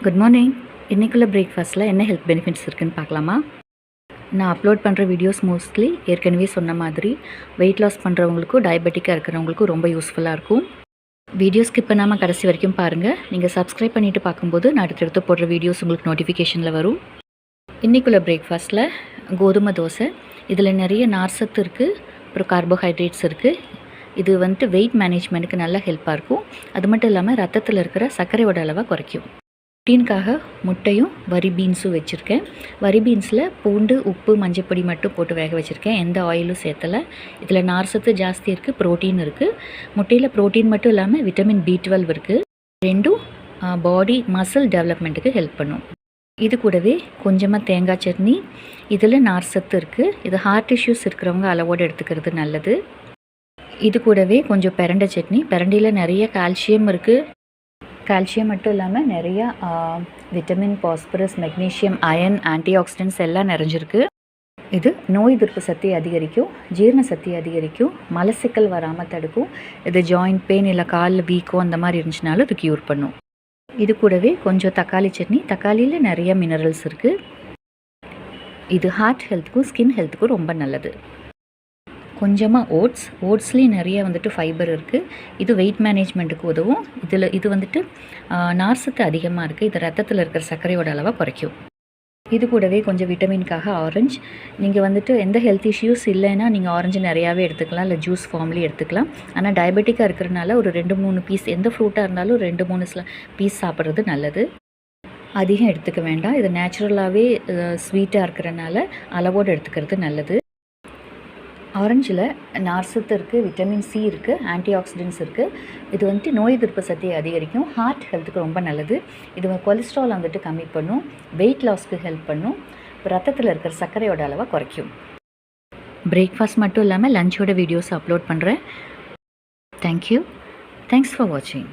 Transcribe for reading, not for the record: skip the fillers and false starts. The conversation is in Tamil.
Good morning. இன்றைக்குள்ள பிரேக்ஃபாஸ்ட்டில் என்ன ஹெல்த் பெனிஃபிட்ஸ் இருக்குதுன்னு பார்க்கலாமா? நான் அப்லோட் பண்ணுற வீடியோஸ் மோஸ்ட்லி ஏற்கனவே சொன்ன மாதிரி வெயிட் லாஸ் பண்ணுறவங்களுக்கும் டயபெட்டிக்காக இருக்கிறவங்களுக்கும் ரொம்ப யூஸ்ஃபுல்லாக இருக்கும். வீடியோ ஸ்கிப் பண்ணாமல் கடைசி வரைக்கும் பாருங்கள். நீங்கள் சப்ஸ்கிரைப் பண்ணிவிட்டு பார்க்கும்போது நான் அடுத்தடுத்து போடுற வீடியோஸ் உங்களுக்கு நோட்டிஃபிகேஷனில் வரும். இன்றைக்குள்ள பிரேக்ஃபாஸ்ட்டில் கோதுமை தோசை. இதில் நிறைய நார்சத்து இருக்குது, அப்புறம் கார்போஹைட்ரேட்ஸ் இருக்குது. இது வெயிட் மேனேஜ்மெண்ட்டுக்கு நல்ல ஹெல்ப்பாக இருக்கும். அது மட்டும் இல்லாமல் ரத்தத்தில் இருக்கிற சர்க்கரையோட அளவை குறைக்கும். ப்ரோட்டீனுக்காக முட்டையும் வரி பீன்ஸும் வச்சுருக்கேன். வரி பீன்ஸில் பூண்டு, உப்பு, மஞ்சப்பொடி மட்டும் போட்டு வேக வச்சுருக்கேன். எந்த ஆயிலும் சேர்த்தலை. இதில் நார்சத்து ஜாஸ்தி இருக்குது, ப்ரோட்டீன் இருக்குது. முட்டையில் ப்ரோட்டீன் மட்டும் இல்லாமல் விட்டமின் B12 இருக்குது. ரெண்டும் பாடி மசில் டெவலப்மெண்ட்டுக்கு ஹெல்ப் பண்ணும். இது கூடவே கொஞ்சமாக தேங்காய் சட்னி. இதில் நார்சத்து இருக்குது. இது ஹார்ட் இஷ்யூஸ் இருக்கிறவங்க அளவோடு எடுத்துக்கிறது நல்லது. இது கூடவே கொஞ்சம் பிரண்டை சட்னி. பிரண்டையில் நிறைய கால்சியம் இருக்குது. கால்சியம் மட்டும் இல்லாமல் நிறையா vitamin, phosphorus, magnesium, iron, antioxidants எல்லாம் நிறைஞ்சிருக்கு. இது நோய் எதிர்ப்பு சக்தியை அதிகரிக்கும், ஜீரண சக்தியை அதிகரிக்கும், மலச்சிக்கல் வராமல் தடுக்கும். இது ஜாயிண்ட் பெயின் இல்லை காலில் வீக்கோ அந்த மாதிரி இருந்துச்சுனாலும் இது க்யூர் பண்ணும். இது கூடவே கொஞ்சம் தக்காளி சட்னி. தக்காளியில் நிறைய மினரல்ஸ் இருக்குது. இது ஹார்ட் ஹெல்த்துக்கும் ஸ்கின் ஹெல்த்துக்கும் ரொம்ப நல்லது. கொஞ்சமாக ஓட்ஸ்லேயும் நிறைய ஃபைபர் இருக்குது. இது வெயிட் மேனேஜ்மெண்ட்டுக்கு உதவும். இது நார்சத்து அதிகமாக இருக்குது. இது ரத்தத்தில் இருக்கிற சர்க்கரையோட அளவை குறைக்கும். இது கூடவே கொஞ்சம் விட்டமின்காக ஆரஞ்சு. நீங்கள் எந்த ஹெல்த் இஷ்யூஸ் இல்லைன்னா நீங்கள் ஆரஞ்சு நிறையாவே எடுத்துக்கலாம், இல்லை ஜூஸ் ஃபார்ம்லேயும் எடுத்துக்கலாம். ஆனால் டயபெட்டிக்காக இருக்கிறனால ஒரு 2-3 பீஸ், எந்த ஃப்ரூட்டாக இருந்தாலும் 2-3 பீஸ் சாப்பிட்றது நல்லது. அதிகம் எடுத்துக்க வேண்டாம். இது நேச்சுரலாகவே ஸ்வீட்டாக இருக்கிறனால அளவோடு எடுத்துக்கிறது நல்லது. ஆரஞ்சில் நார்சத்து இருக்குது, விட்டமின் C இருக்குது, ஆன்டி ஆக்சிடென்ட்ஸ் இருக்குது. இது நோய் எதிர்ப்பு சக்தியை அதிகரிக்கும், ஹார்ட் ஹெல்த்துக்கு ரொம்ப நல்லது. இது கொலஸ்ட்ரால் கம்மி பண்ணும், வெயிட் லாஸ்க்கு ஹெல்ப் பண்ணும், ரத்தத்தில் இருக்கிற சர்க்கரையோட அளவை குறைக்கும். பிரேக்ஃபாஸ்ட் மட்டும் இல்லாமல் லஞ்சோட வீடியோஸ் அப்லோட் பண்ணுறேன். தேங்க்யூ. தேங்க்ஸ் ஃபார் வாட்சிங்.